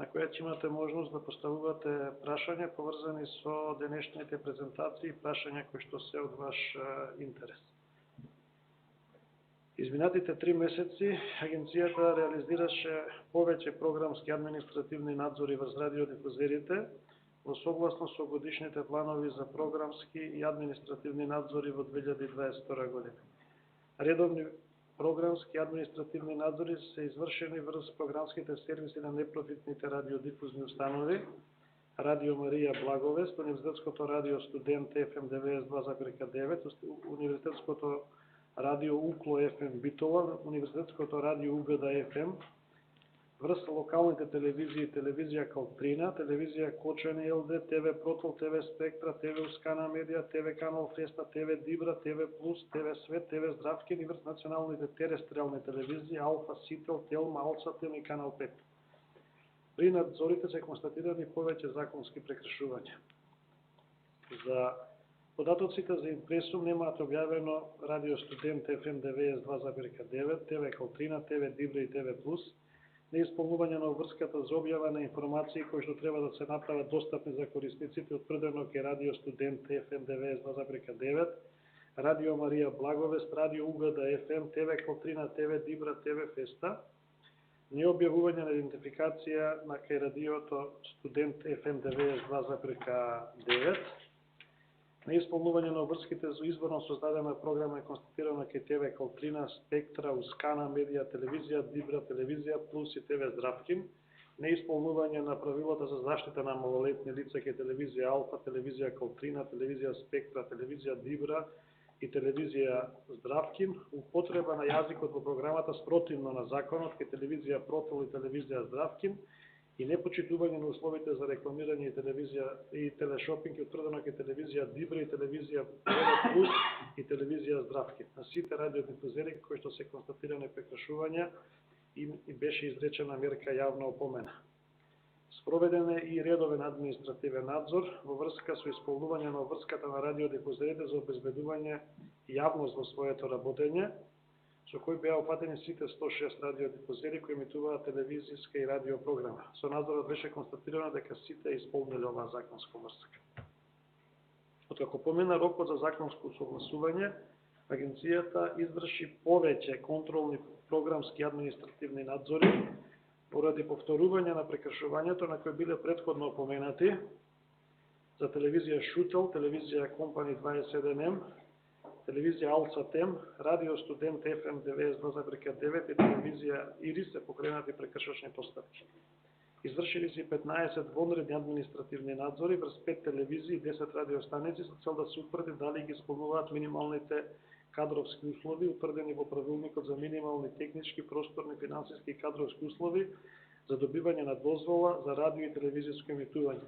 на која ќе имате можност да поставувате прашања поврзани со денешните презентации и прашања кои што се од ваш интерес. Изминатите 3 месеци агенцијата реализираше повеќе програмски административни надзори врз радиодифузерите во согласно со годишните планови за програмски и административни надзори во 2022 година. Редовни програмски и административни надзори се извршени врз програмските сервиси на непрофитните радиодифузни установи, Радио Марија Благовест, Универзитетското радио Студент FM 92,9, Универзитетското радио Укло FM Битола, Универзитетското радио УГД FM, врз локалните телевизии, телевизија Калтрина, телевизија Кочани ЛД, ТВ Протол, ТВ Спектра, ТВ Ускана Медија, ТВ Канал Феста, ТВ Дибра, ТВ Плюс, ТВ Свет, ТВ Здравкин и врз националните терестриални телевизии Алфа, Сител, Телма, Алсател и Канал 5. При надзорите се констатирани повеќе законски прекршувања. За податоците за импресум немаат објавено Радио Студент FM 92,9, ТВ Калтрина, ТВ Дибра и ТВ Плюс, неисполнување на обврската за објава на информации кои што треба да се направат достапни за корисниците утврдено ке Радио Студент FM 92,9, Радио Марија Благовест, Радио УГД FM, ТВ Калтрина, ТВ Дибра, ТВ Феста, необјавување на идентификација на кај Радиото Студент FM 92,9, неисполнување на обврските за изборно создадена програма е констатирана кај ТВ Калтрина, Спектра, Ускана Медија, телевизија Дибра, телевизија Плюс и ТВ Здравкин, неисполнување на правилата за заштита на малолетни лица кај телевизија Алфа, телевизија Калтрина, телевизија Спектра, телевизија Дибра и телевизија Здравкин, употреба на јазикот во програмата спротивно на законот кај телевизија Протол и телевизија Здравкин, и непочитување на условите за рекламирање и телевизија и телешопинг е утврдено кај телевизија Дибра и телевизија Плюс и телевизија Здравкин. На сите радиодифузери кои што се констатирани прекршувања и беше изречена мерка јавна опомена. Спроведен е и редовен административен надзор во врска со исполнување на обврската на радиодифузерите за обезбедување јавност во своето работење, со кој беа опатени сите 106 радиодифузери кои емитуваат телевизиска и радио програма. Со надзорот беше констатирано дека сите исполниле оваа законска врска. Откако помина рокот за законско согласување, агенцијата изврши повеќе контролни програмски и административни надзори поради повторување на прекршувањето на кои биле претходно опоменати за телевизија Шутел, телевизија Компани 27М, телевизија Алсатем, Радио Студент FM 92,9 и телевизија Ирис се покренати прекршачни постапки. Извршили се 15 вонредни административни надзори врз 5 телевизии и 10 радиостаници со цел да се утврди дали ги исполнуваат минималните кадровски услови утврдени во правилникот за минимални технички, просторни, финансиски и кадровски услови за добивање на дозвола за радио и телевизиско емитување.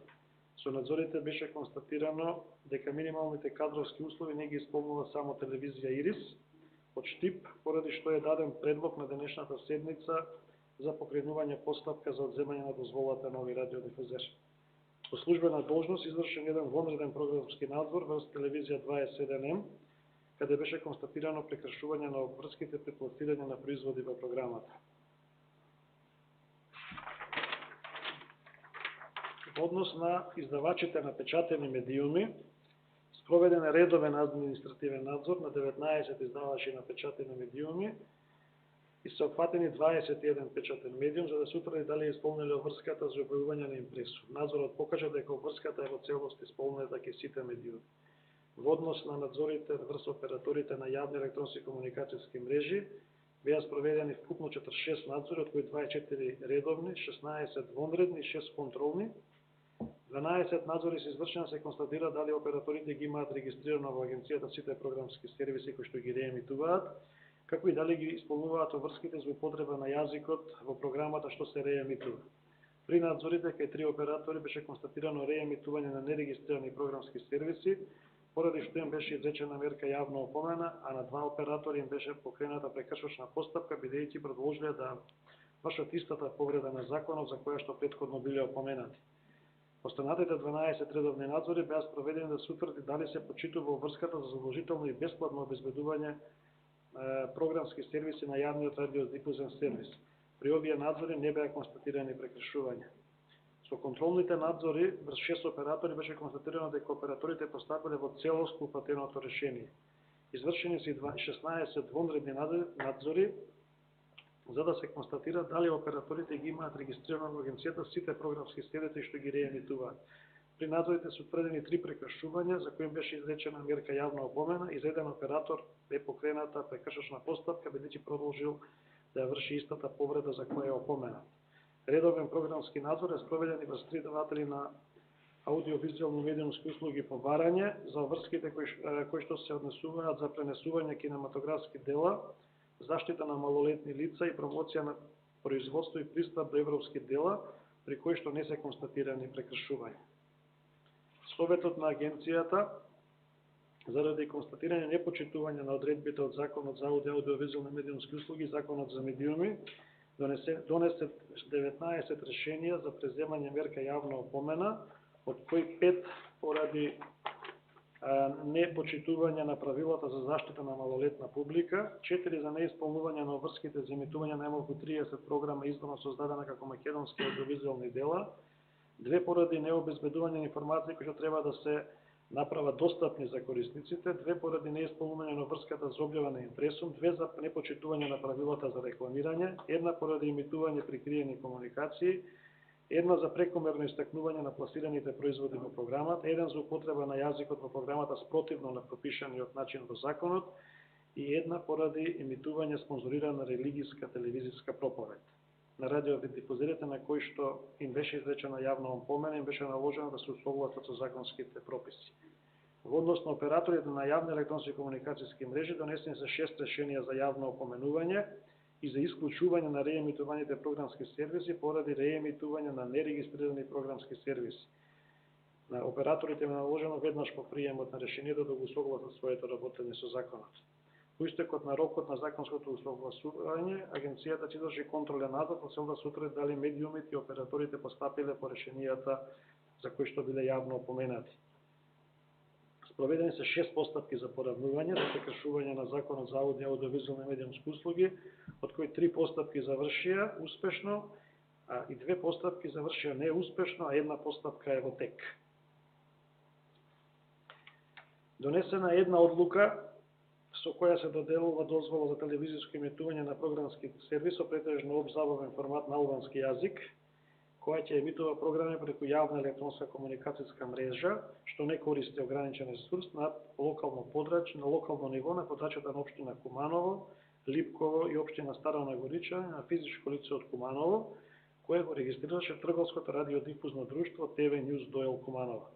Со надзорите беше констатирано дека минималните кадровски услови не ги исполнува само телевизија Ирис од Штип, поради што е даден предлог на денешната седница за покренување постапка за одземање на дозволата на овој радиодифузер. По службена должност извршен еден вонреден програмски надзор врз телевизија 27М, каде беше констатирано прекршување на обврските при пласирање на производи во програмата. Во однос на издавачите на печатени медиуми, спроведен е редовен административен надзор на 19 издавачи на печатени медиуми и се опфатени 21 печатен медиум за да се утврди дали исполниле обврската за објавување на импресу. Надзорот покажа дека обврската е во целост исполнета кај сите медиуми. Во однос на надзорите врз операторите на јавни електронски комуникацијски мрежи беа спроведени вкупно 46 надзори, од кои 24 редовни, 16 вонредни и 6 контролни. 12 надзори се извршени се констатира дали операторите ги имаат регистрирано во агенцијата сите програмски сервиси кои што ги реемитуваат, како и дали ги исполнуваат обврските за употреба на јазикот во програмата што се реемитува. При надзорите кај 3 оператори беше констатирано реемитување на нерегистрирани програмски сервиси, поради што им беше изречена мерка јавна опомена, а на 2 оператори им беше покрената прекршочна постапка, бидејќи продолжиле да вршат истата повреда на законот за која што претходно биле опоменати. Останатите 12 редовни надзори беа спроведени да се утврди дали се почитува обврската за задолжително и бесплатно обезбедување програмски сервиси на јавниот радиодифузен сервис. При овие надзори не беа констатирани прекршувања. Со контролните надзори врз 6 оператори беше констатирано дека операторите постапиле во целост по платеното решение. Извршени се 16 вонредни надзори за да се констатира дали операторите ги имаат регистрирано во агенцијата сите програмски следици што ги реемитуваат. При надзорите се утврдени 3 прекршувања за кои беше изречена мерка јавна опомена и за еден оператор бе покрената прекршачна постапка бидејќи продолжил да ја врши истата повреда за која е опоменат. Редовен програмски надзор е спроведен и врз 3 даватели на аудиовизуелни медиумски услуги по барање за врските кои што се однесуваат за пренесување кинематографски дела, заштита на малолетни лица и промоција на производство и пристап до европски дела, при кои што не се констатирани прекршувања. Советот на агенцијата, заради констатирање непочитување на одредбите од Законот за аудиовизуелни медиумски услуги и Законот за медиуми, донесе 19 решенија за преземање мерка јавна опомена, од кои 5 поради непочитување на правилата за заштита на малолетна публика, 4 за неисполнување на обврските за емитување најмалку 30 програма издавно создадена како македонски аудиовизуелни дела, 2 поради необезбедување на информации кои што треба да се направат достапни за корисниците, 2 поради неисполнување на врската за објава на импресум, 2 за непочитување на правилата за рекламирање, 1 поради имитување прикриени комуникации, 1 за прекомерно истакнување на пласираните производи во програмата, 1 за употреба на јазикот во програмата спротивно на пропишаниот начин во законот и 1 поради имитување спонзорирана религиска телевизиска проповед. На радиодифузерите на кои што им беше изречена јавна опомена, им беше наложено да се усогласат со законските прописи. Во однос на операторите на јавни електронски комуникацијски мрежи донесени се 6 решенија за јавно опоменување и за исклучување на реемитуваните програмски сервиси поради реемитување на нерегистрирани програмски сервиси. На операторите им е наложено веднаш по приемот на решението да го усогласат своето работење со законот. По истекот на рокот на законското усогласување, агенцијата ќе изврши контролен надзор со цел да се утврди дали медиумите и операторите постапиле по решенијата за кои што биле јавно опоменати. Спроведени се 6 постапки за поравнување за прекршување на Законот за аудиовизуелни медиумски услуги, од кои 3 постапки завршија успешно, и 2 постапки завршија неуспешно, а 1 постапка е во тек. Донесена е една одлука со која се доделува дозвола за телевизиско емитување на програмски сервис со претежно обзабавен формат на албански јазик, која ќе емитува програми преку јавна електронска комуникацијска мрежа, што не користи ограничен ресурс на локално ниво на подрачјата на општина Куманово, Липково и општина Стара Горича на физичко лице од Куманово, кое го регистрираше трговското радиодифузно друштво ТВ Ньюз Доел Куманово.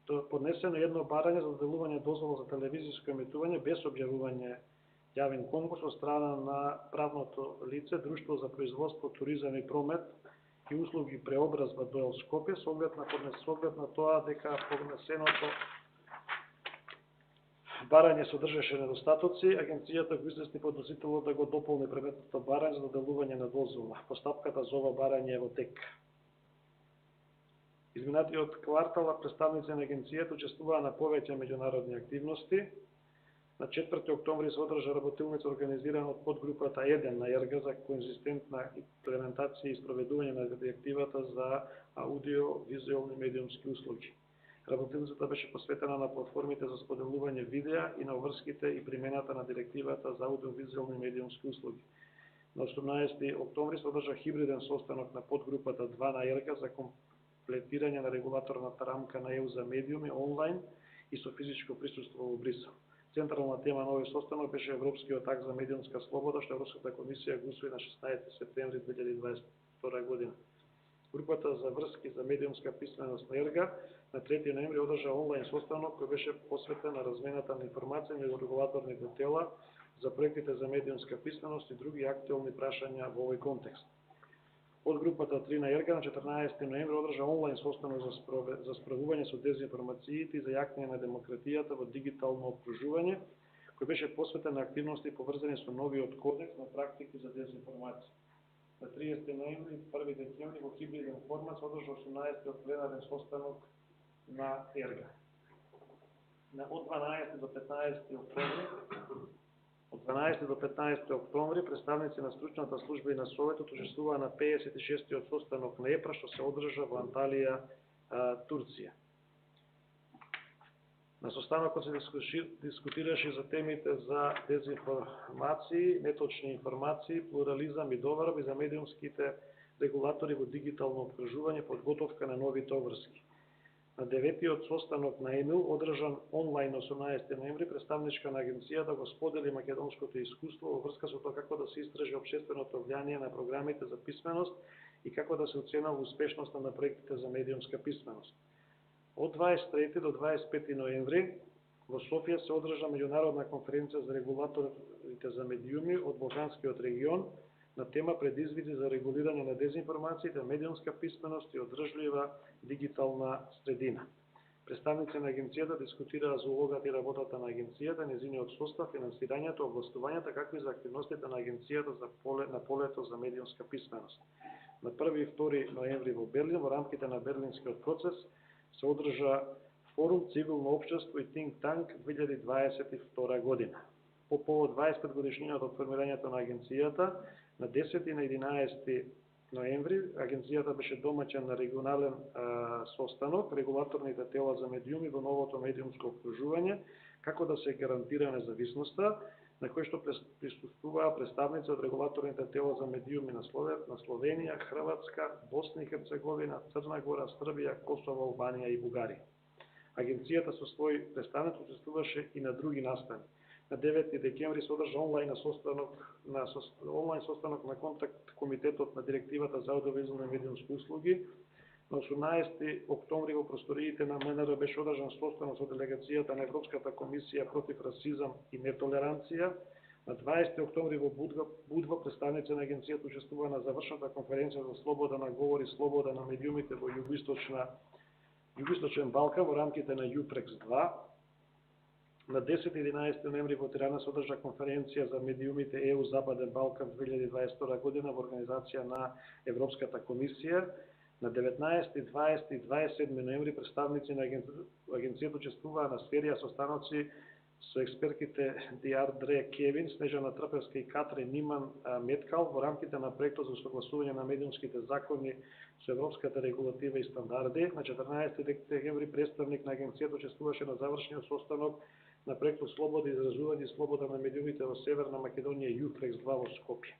Тоа поднесено едно барање за доделување дозвола за телевизиско емитување без објавување јавен конкурс од страна на правното лице Друштво за производство, туризам и промет и услуги преобразба Доел Скопје, со оглед на тоа дека поднесеното барање содржеше недостатоци, агенцијата го извести подносителот да го дополни предметното барање за доделување на дозвола. Постапката за ова барање е во тек. Изминатиот квартал представници на агенцијата учествуваа на повеќе меѓународни активности. На 4 октомври се одржа работилница организирана од подгрупата 1 на ЕРГА за конзистентна имплементација и спроведување на директивата за аудиовизуелни медиумски услуги. Работилницата беше посветена на платформите за споделување видеа и на врските и примената на директивата за аудиовизуелни медиумски услуги. На 18 октомври се одржа хибриден состанок на подгрупата 2 на ЕРГА за комплетирање на регулаторната рамка на ЕУ за медиуми онлайн и со физичко присуство во Брисел. Централна тема на овој состанок беше Европскиот акт за медиумска слобода, што Европската комисија го усвои на 16 септември 2022 година. Групата за врски за медиумска писменост на ЕРГА на 3 ноември одржа онлайн состанок кој беше посветен на размената на информации меѓу регулаторните тела за проектите за медиумска писменост и други актуелни прашања во овој контекст. Од групата 3 на ЕРГА на 14 ноември одржа онлайн состанок за справување со дезинформациите и за јакнење на демократијата во дигитално окружување, кој беше посветен на активности поврзани со новиот кодекс на практики за дезинформација. На 30 ноември и 1 декември во хибриден формат се одржа 18-тиот пленарен состанок на ЕРГА. Од 12 до 15 октомври Од 12 до 15 октомври представници на стручната служба и на Советот учествуваа на 56-тиот состанок на ЕПРА што се одржа во Анталија, Турција. На состанокот се дискутираше за темите за дезинформации, неточни информации, плурализам и доварби за медиумските регулатори во дигитално опкружување, подготовка на новите обврски. На 9-тиот состанок на ЕМИЛ, одржан онлайн 18 ноември, представничка на агенцијата го сподели македонското искуство во врска со тоа како да се истражи општественото влијание на програмите за писменост и како да се оценува успешноста на проектите за медиумска писменост. Од 23 до 25 ноември во Софија се одржа меѓународна конференција за регулаторите за медиуми од Балканскиот регион на тема предизвици за регулирање на дезинформациите, медиумска писменост и одржлива дигитална средина. Представници на агенцијата дискутираа за улогата и работата на агенцијата, нејзиниот состав, финансирањето, областувањата, както и за активностите на агенцијата на полето за медиумска писменост. На 1 и 2 ноември во Берлин, во рамките на Берлинскиот процес, се одржа форум Цивилно општество и Think Tank 2022 година. По повод 25 годишнината од формирањето на агенцијата, на 10 и на 11 ноември агенцијата беше домаќен на регионален состанок регулаторните тела за медиуми во новото медиумско окружување, како да се гарантира независноста, на кој што присуствуваа представници од регулаторните тела за медиуми на Словенија, Хрватска, Босна и Херцеговина, Црна Гора, Србија, Косово, Албанија и Бугарија. Агенцијата со свој представник учествуваше и на други настани. На 9 декември се одржа онлайн состанок на контакт комитетот на директивата за аудиовизуални медиумски услуги. На 18 октомври во просториите на МНР беше одржан состанок со делегацијата на Европската комисија против расизам и нетолеранција. На 20 октомври во Будва представници на агенцијата учествуваа на завршната конференција за слобода на говор и слобода на медиумите во Југоисточен Балкан во рамките на Јупрекс 2. На 10 и 11 ноември во Тирана се одржа конференција за медиумите ЕУ Западен Балкан 2022 година во организација на Европската комисија. На 19, 20 и 27 ноември представници на агенцијата учествуваа на серија состаноци со експертите Диардре Кевин, Снежана Трпевска и Катрин Ниман Меткал во рамките на проектот за согласување на медиумските закони со европската регулатива и стандарди. На 14 декември представник на агенцијата учествуваше на завршниот состанок на проектот Слобода изразување и слобода на медиумите во Северна Македонија Јупрекс 2 во Скопје.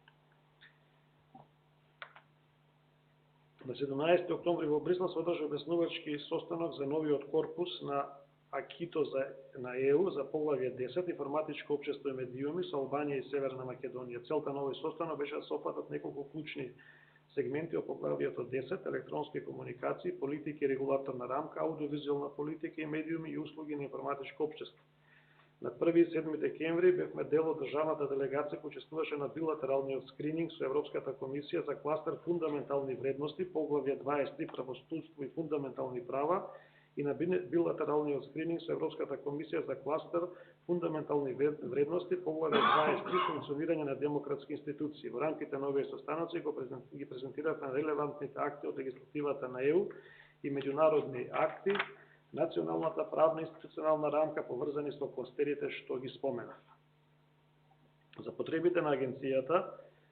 На 17 октомври во Брисел се одржа објаснувачки состанок за новиот корпус на АКИТО на ЕУ за поглавје 10 информатичко општество и медиуми со Албанија и Северна Македонија. Целта на овој состанок беше да се опфатат неколку клучни сегменти од поглавјето 10, електронски комуникации, политики и регулаторна рамка, аудиовизуална политика и медиуми и услуги на информатичко општество. На 1 и 7 декември бевме дел од државната делегација која учествуваше на билатералниот скрининг со Европската комисија за кластер фундаментални вредности, поглавје 23 правосудство и фундаментални права, и на билатералниот скрининг со Европската комисија за кластер фундаментални вредности, поглавје 23 функционирање на демократски институции. Во рамките на овие состаноци ги презентиравме релевантните акти од легислативата на ЕУ и меѓународни акти, националната правна институционална рамка поврзани со кластерите што ги споменав. За потребите на агенцијата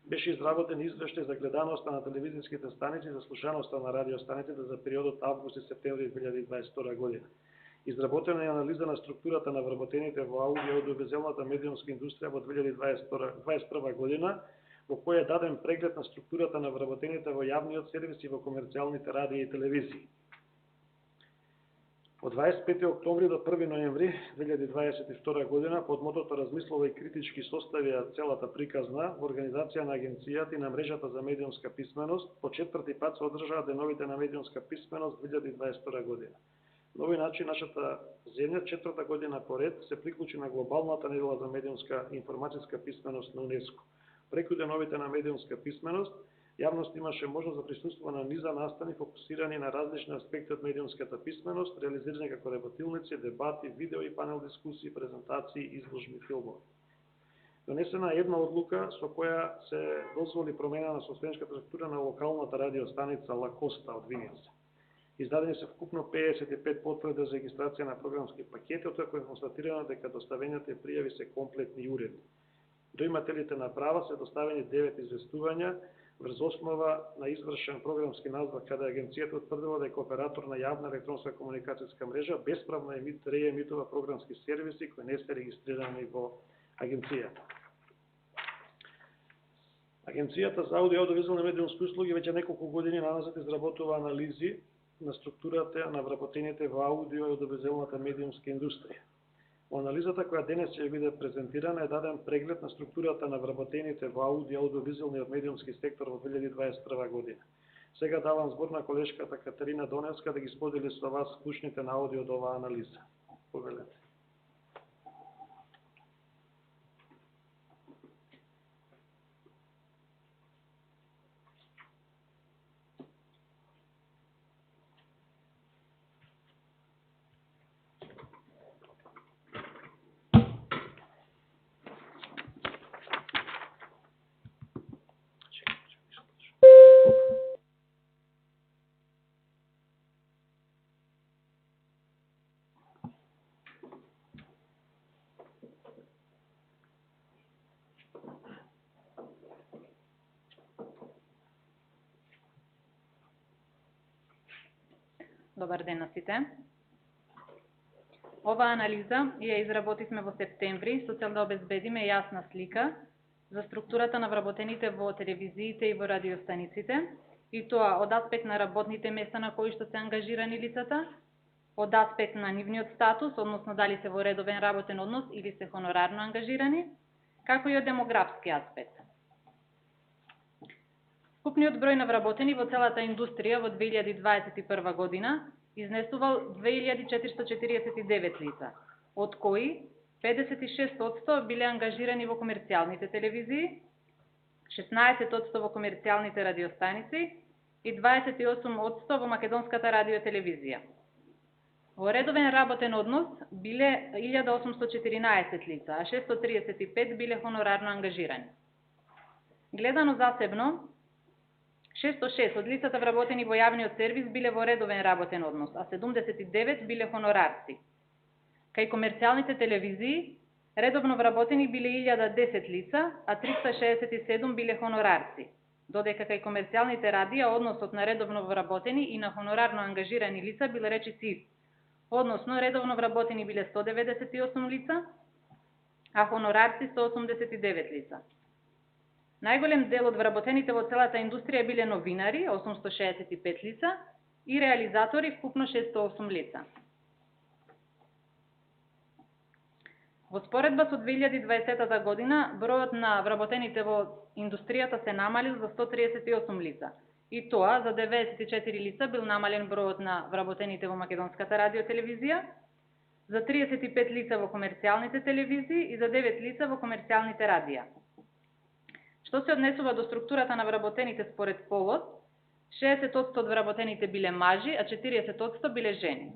беше изработен извештај за гледаноста на телевизиските станици и за слушаноста на радиостаниците за периодот август и септември 2022 година. Изработена е анализа на структурата на вработените во аудиовизуелната медиумска индустрија во 2021 година, во која е даден преглед на структурата на вработените во јавниот сервис и во комерцијалните радио и телевизии. Од 25 октомври до 1 ноември 2022 година под мотото размислува и критички составија целата приказна во организација на агенцијата и на мрежата за медиумска писменост, по четврти пат се одржаа деновите на медиумска писменост 2022 година. На овој начин нашата земја четврта година поред се приклучи на глобалната недела за медиумска информатичка писменост на УНЕСКО. Преку деновите на медиумска писменост јавност имаше можност да присуствува на низа настани фокусирани на различни аспекти од медиумската писменост, реализирани како работилници, дебати, видео и панел дискусии, презентации, изложби, филмови. Донесена е една одлука со која се дозволи промена на собственичката структура на локалната радиостаница Ла Коста од Виница. Издадени се вкупно 55 потврди за регистрација на програмски пакети, од кои е констатирано дека доставените пријави се комплетни и уредни. До имателите на права се доставени 9 известувања врз основа на извршен програмски надзор, каде агенцијата утврдила дека оператор на јавна електронска комуникацијска мрежа бесправно реемитува програмски сервиси кои не се регистрирани во агенцијата. Агенцијата за аудио и аудиовизуални медиумски услуги веќе неколку години назад изработува анализи на структурата на вработените во аудио и аудиовизуалната медиумска индустрија. Во анализата која денес ќе биде презентирана е даден преглед на структурата на вработените во аудио и аудиовизуалниот медиумски сектор во 2021 година. Сега давам збор на колешката Катерина Доневска да ги сподели со вас клучните наоди од оваа анализа. Повелете. Добар ден на сите. Оваа анализа ја изработивме во септември со цел да обезбедиме јасна слика за структурата на вработените во телевизиите и во радиостаниците, и тоа од аспект на работните места на кои што се ангажирани лицата, од аспект на нивниот статус, односно дали се во редовен работен однос или се хонорарно ангажирани, како и од демографски аспект. Вкупниот број на вработени во целата индустрија во 2021 година изнесувал 2449 лица, од кои 56% биле ангажирани во комерцијалните телевизии, 16% во комерцијалните радиостаници и 28% во македонската радиотелевизија. Во редовен работен однос биле 1814 лица, а 635 биле хонорарно ангажирани. Гледано засебно, 606 од лицата вработени во јавниот сервис биле во редовен работен однос, а 79 биле хонорарци. Кај комерцијалните телевизии, редовно вработени биле 1010 лица, а 367 биле хонорарци, додека кај комерцијалните радија односот на редовно вработени и на хонорарно ангажирани лица бил речиси, односно редовно вработени биле 198 лица, а хонорарци 189 лица. Најголем дел од вработените во целата индустрија биле новинари, 865 лица, и реализатори, вкупно 608 лица. Во споредба со 2020 година, бројот на вработените во индустријата се намалил за 138 лица, и тоа за 94 лица бил намален бројот на вработените во македонската радиотелевизија, за 35 лица во комерцијалните телевизии и за 9 лица во комерцијалните радија. Што се однесува до структурата на вработените според полот, 60% од вработените биле мажи, а 40% биле жени.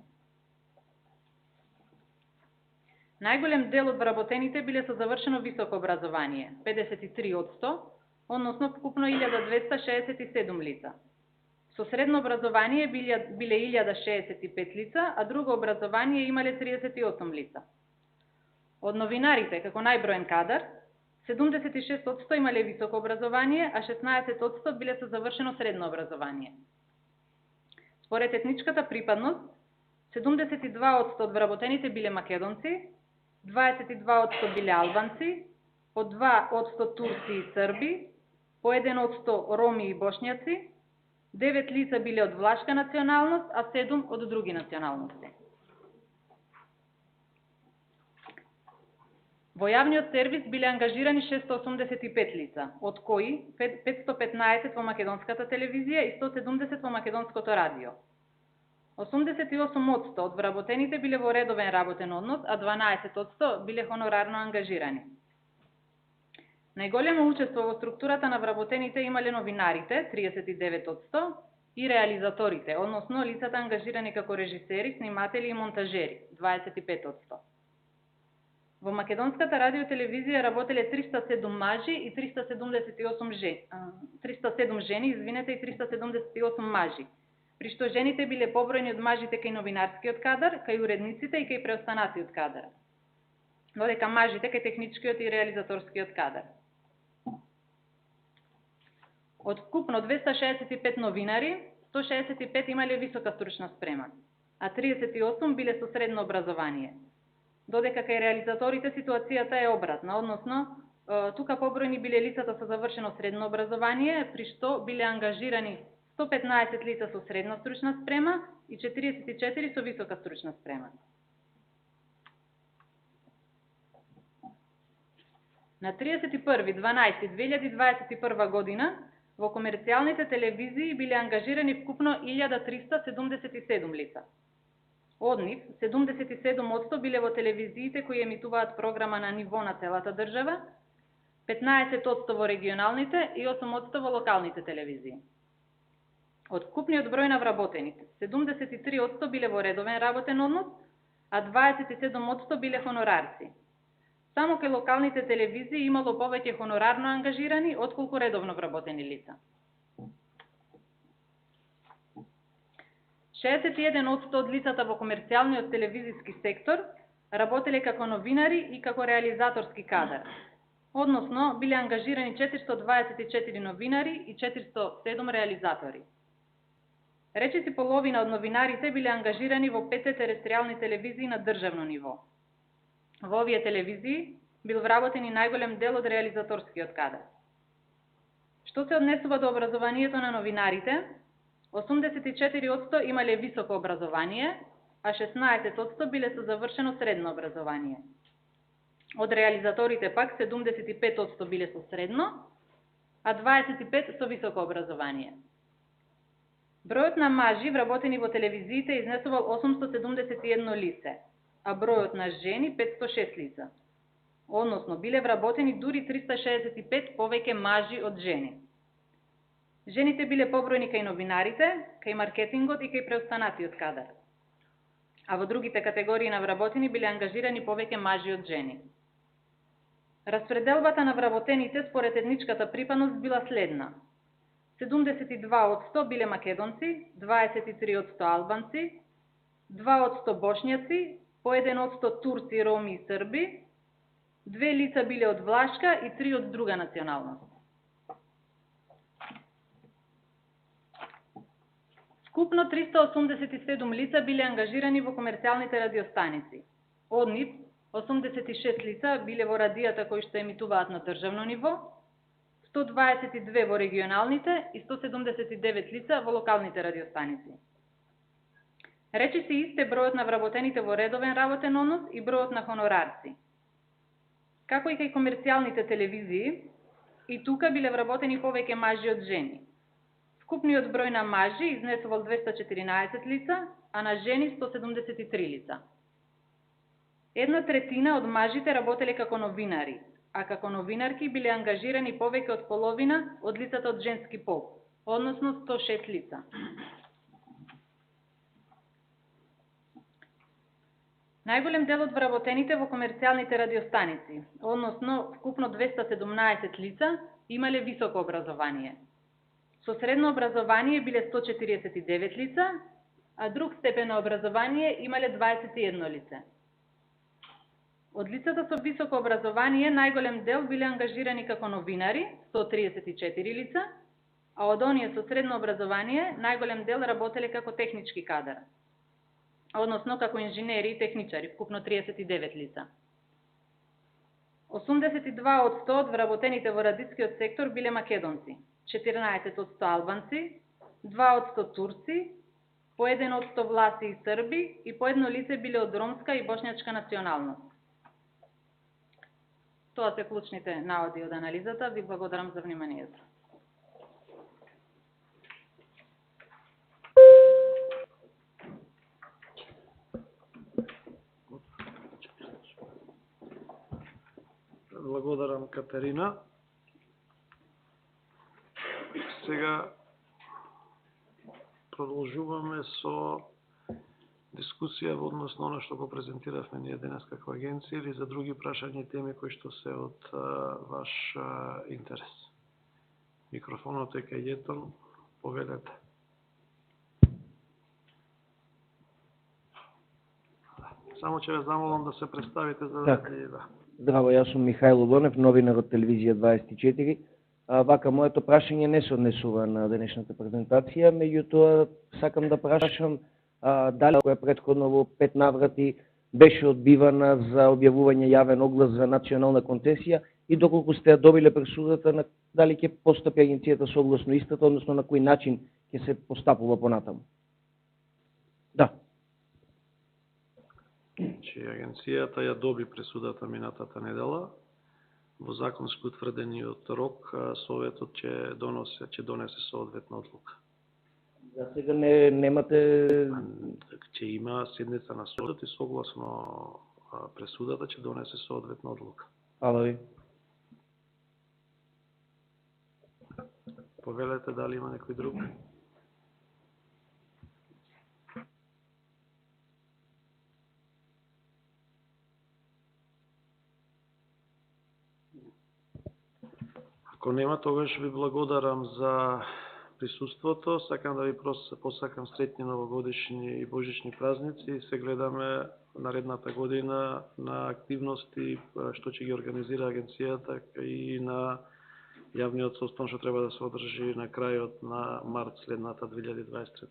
Најголем дел од вработените биле со завршено високо образование, 53%, односно вкупно 1267 лица. Со средно образование биле 1065 лица, а друго образование имале 38 лица. Од новинарите, како најброен кадар, 76% имале високо образование, а 16% биле со завршено средно образование. Според етничката припадност, 72% од вработените биле македонци, 22% биле албанци, по 2% турци и срби, по 1% роми и бошњаци, 9 лица биле од влашка националност, а 7 од други националности. Во јавниот сервис биле ангажирани 685 лица, од кои 515 во македонската телевизија и 170 во македонското радио. 88% од вработените биле во редовен работен однос, а 12% биле хонорарно ангажирани. Најголемо учество во структурата на вработените имале новинарите, 39%, и реализаторите, односно лицата ангажирани како режисери, сниматели и монтажери, 25%. Во македонската радиотелевизија работеле 307 мажи и 307 жени, и 378 мажи, при што жените биле побројни од мажите кај новинарскиот кадар, кај уредниците и кај преостанатиот кадар. додека мажите кај техничкиот и реализаторскиот кадар. Од вкупно 265 новинари, 165 имале висока стручна спрема, а 38 биле со средно образование. Додека кај реализаторите ситуацијата е обратна, односно, тука побројни биле лицата со завршено средно образование, при што биле ангажирани 115 лица со средна стручна спрема и 44 со висока стручна спрема. На 31.12.2021 година во комерцијалните телевизии биле ангажирани вкупно 1377 лица. Од нив, 77% биле во телевизиите кои емитуваат програма на ниво на целата држава, 15% во регионалните и 8% во локалните телевизии. Од вкупниот број на вработените, 73% биле во редовен работен однос, а 27% биле хонорарци. Само кај локалните телевизии имало повеќе хонорарно ангажирани отколку редовно вработени лица. 61% од лицата во комерцијалниот телевизиски сектор работеле како новинари и како реализаторски кадар. Односно, биле ангажирани 424 новинари и 407 реализатори. Речиси половина од новинарите биле ангажирани во 5 терестријални телевизии на државно ниво. Во овие телевизии бил вработен и најголем дел од реализаторскиот кадар. Што се однесува до образованието на новинарите, 84% имале високо образование, а 16% биле со завршено средно образование. Од реализаторите пак 75% биле со средно, а 25% со високо образование. Бројот на мажи вработени во телевизиите изнесувал 871 лице, а бројот на жени 506 лица. Односно, биле вработени дури 365 повеќе мажи од жени. Жените биле побројни кај новинарите, кај маркетингот и кај преостанатиот кадар. А во другите категории на вработени биле ангажирани повеќе мажи од жени. Распределбата на вработените според етничката припадност била следна. 72% биле македонци, 23% албанци, 2% бошњаци, по 1% турци, роми и срби, 2 лица биле од влашка и 3 од друга националност. Вкупно 387 лица биле ангажирани во комерцијалните радиостаници. Од нив 86 лица биле во радијата кои што емитуваат на државно ниво, 122 во регионалните и 179 лица во локалните радиостаници. Речиси исте бројот на вработените во редовен работен однос и бројот на хонорарци. Како и кај комерцијалните телевизии, и тука биле вработени повеќе мажи од жени. Вкупниот број на мажи изнесувал 214 лица, а на жени 173 лица. 1/3 од мажите работеле како новинари, а како новинарки биле ангажирани повеќе од половина од лицата од женски пол, односно 106 лица. Најголем дел од вработените во комерцијалните радиостаници, односно вкупно 217 лица, имале високо образование. Со средно образование биле 149 лица, а друг степен на образование имале 21 лице. Од лицата со високо образование најголем дел биле ангажирани како новинари, 134 лица, а од оние со средно образование најголем дел работеле како технички кадар, односно како инженери и техничари, вкупно 39 лица. 82% од вработените во радискиот сектор биле македонци, 14% албанци, 2% турци, по 1% власи и срби и по едно лице биле од ромска и бошњачка националност. Тоа се клучните наводи од анализата. Ви благодарам за вниманието. Благодарам, Катерина. Сега продолжуваме со дискусија во однос на оно што го презентиравме ние денес како агенција или за други прашања и теми кои што се од ваш интерес. Микрофонот е кај Јетон, повелете. Само ќе ве замолам да се представите за Така. да. Здраво, јас сум Михајло Лонев, новинар од телевизија 24. Вака, моето прашање не се однесува на денешната презентација, меѓутоа сакам да прашам дали која претходно во 5 наврати беше одбивана за објавување јавен оглас за национална концесија и доколку сте ја добиле пресудата, дали ќе постапи агенцијата согласно истата, односно на кој начин ќе се постапува понатаму? Да. Че агенцијата ја доби пресудата минатата недела. Во законски утврдениот рок Советот ќе донесе соодветна одлука. За сега немате... Ќе има седница на Советот и согласно пресудата ќе донесе соодветна одлука. Ала ви. Повелете дали има некој друг? Ако нема, тогаш ви благодарам за присуството. Сакам да ви посакам среќни новогодишни и божични празници и се гледаме наредната година на активности што ќе ги организира агенцијата и на јавниот состан што треба да се одржи на крајот на март следната 2023